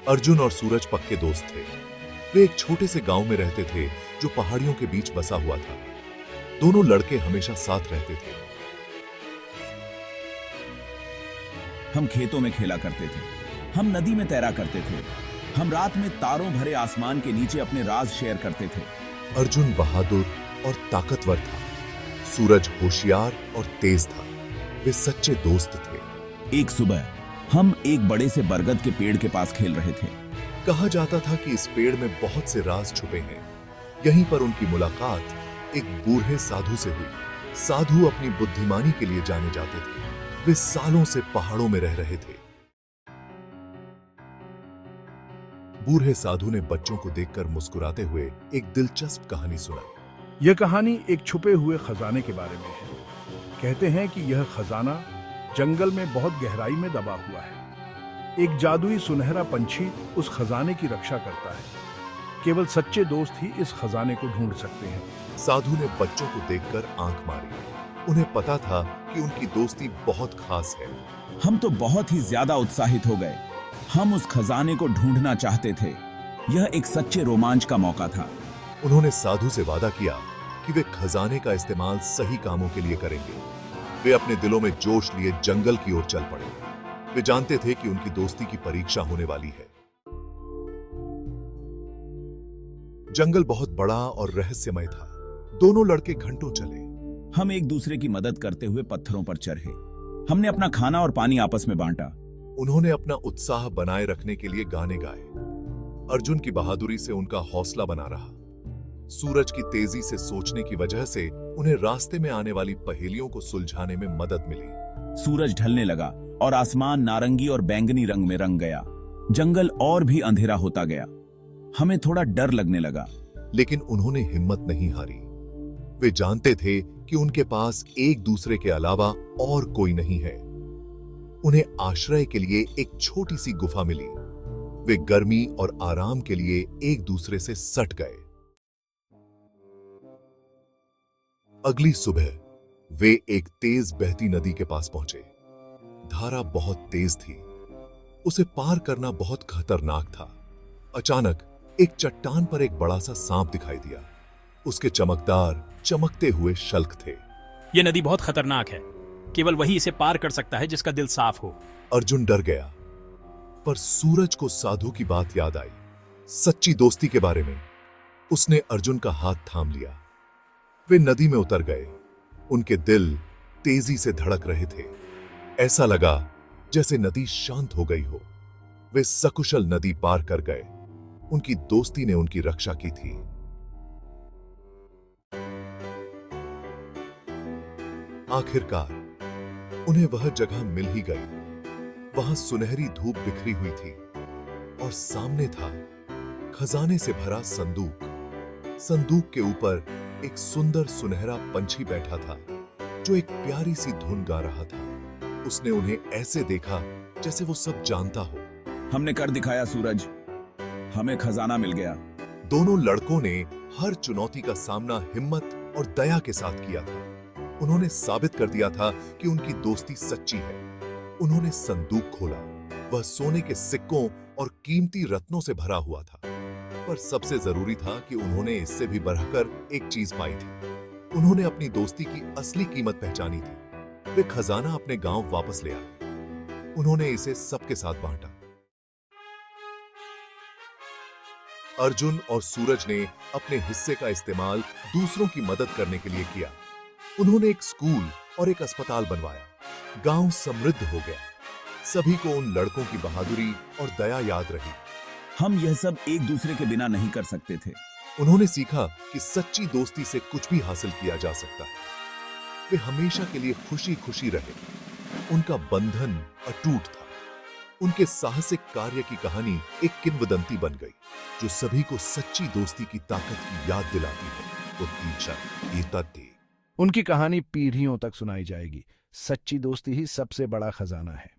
अर्जुन और सूरज पक्के दोस्त थे। वे एक छोटे से गांव में रहते थे जो पहाड़ियों के बीच बसा हुआ था। दोनों लड़के हमेशा साथ रहते थे। हम खेतों में खेला करते थे, हम नदी में तैरा करते थे, हम रात में तारों भरे आसमान के नीचे अपने राज शेयर करते थे। अर्जुन बहादुर और ताकतवर था, सूरज होशियार और तेज था। वे सच्चे दोस्त थे। एक सुबह हम एक बड़े से बरगद के पेड़ के पास खेल रहे थे। कहा जाता था कि इस पेड़ में बहुत से राज छुपे हैं। यहीं पर उनकी मुलाकात एक बूढ़े साधु से हुई। साधु अपनी बुद्धिमानी के लिए जाने जाते थे। वे सालों से पहाड़ों में रह रहे थे। बूढ़े साधु ने बच्चों को देखकर मुस्कुराते हुए एक दिलचस्प कहानी सुनाई। यह कहानी एक छुपे हुए खजाने के बारे में है। कहते हैं कि यह खजाना जंगल में बहुत गहराई में दबा हुआ है। एक जादुई सुनहरा पंछी उस खजाने की रक्षा करता है। केवल सच्चे दोस्त ही इस खजाने को ढूंढ सकते हैं। साधु ने बच्चों को देखकर आंख मारी। उन्हें पता था कि उनकी दोस्ती बहुत खास है। हम तो बहुत ही ज्यादा उत्साहित हो गए। हम उस खजाने को ढूंढना चाहते थे। यह एक सच्चे रोमांच का मौका था। उन्होंने साधु से वादा किया कि वे खजाने का इस्तेमाल सही कामों के लिए करेंगे। वे अपने दिलों में जोश लिए जंगल की ओर चल पड़े। वे जानते थे कि उनकी दोस्ती की परीक्षा होने वाली है। जंगल बहुत बड़ा और रहस्यमय था। दोनों लड़के घंटों चले। हम एक दूसरे की मदद करते हुए पत्थरों पर चढ़े। हमने अपना खाना और पानी आपस में बांटा। उन्होंने अपना उत्साह बनाए रखने के लिए गाने गाए। अर्जुन की बहादुरी से उनका हौसला बना रहा। सूरज की तेजी से सोचने की वजह से उन्हें रास्ते में आने वाली पहेलियों को सुलझाने में मदद मिली। सूरज ढलने लगा और आसमान नारंगी और बैंगनी रंग में रंग गया। जंगल और भी अंधेरा होता गया। हमें थोड़ा डर लगने लगा, लेकिन उन्होंने हिम्मत नहीं हारी। वे जानते थे कि उनके पास एक दूसरे के अलावा और कोई नहीं है। उन्हें आश्रय के लिए एक छोटी सी गुफा मिली। वे गर्मी और आराम के लिए एक दूसरे से सट गए। अगली सुबह वे एक तेज बहती नदी के पास पहुंचे। धारा बहुत तेज थी। उसे पार करना बहुत खतरनाक था। अचानक एक चट्टान पर एक बड़ा सा सांप दिखाई दिया। उसके चमकदार चमकते हुए शल्क थे। यह नदी बहुत खतरनाक है। केवल वही इसे पार कर सकता है जिसका दिल साफ हो। अर्जुन डर गया, पर सूरज को साधु की बात याद आई, सच्ची दोस्ती के बारे में। उसने अर्जुन का हाथ थाम लिया। वे नदी में उतर गए। उनके दिल तेजी से धड़क रहे थे। ऐसा लगा जैसे नदी शांत हो गई हो। वे सकुशल नदी पार कर गए। उनकी दोस्ती ने उनकी रक्षा की थी। आखिरकार उन्हें वह जगह मिल ही गई। वहां सुनहरी धूप बिखरी हुई थी और सामने था खजाने से भरा संदूक। संदूक के ऊपर एक सुंदर सुनहरा पंछी बैठा था जो एक प्यारी सी धुन गा रहा था। उसने उन्हें ऐसे देखा जैसे वो सब जानता हो। हमने कर दिखाया सूरज, हमें खजाना मिल गया। दोनों लड़कों ने हर चुनौती का सामना हिम्मत और दया के साथ किया था। उन्होंने साबित कर दिया था कि उनकी दोस्ती सच्ची है। उन्होंने संदूक खोला। वह सोने के सिक्कों और कीमती रत्नों से भरा हुआ था, पर सबसे जरूरी था कि उन्होंने इससे भी बढ़कर एक चीज पाई थी। उन्होंने अपनी दोस्ती की असली कीमत पहचानी थी। वे खजाना अपने गांव वापस ले आए। उन्होंने इसे सबके साथ बांटा। अर्जुन और सूरज ने अपने हिस्से का इस्तेमाल दूसरों की मदद करने के लिए किया। उन्होंने एक स्कूल और एक अस्पताल बनवाया। गांव समृद्ध हो गया। सभी को उन लड़कों की बहादुरी और दया याद रही। हम यह सब एक दूसरे के बिना नहीं कर सकते थे। उन्होंने सीखा कि सच्ची दोस्ती से कुछ भी हासिल किया जा सकता है। वे हमेशा के लिए खुशी खुशी रहे। उनका बंधन अटूट था। उनके साहसिक कार्य की कहानी एक किंवदंती बन गई, जो सभी को सच्ची दोस्ती की ताकत की याद दिलाती है। उनकी कहानी पीढ़ियों तक सुनाई जाएगी। सच्ची दोस्ती ही सबसे बड़ा खजाना है।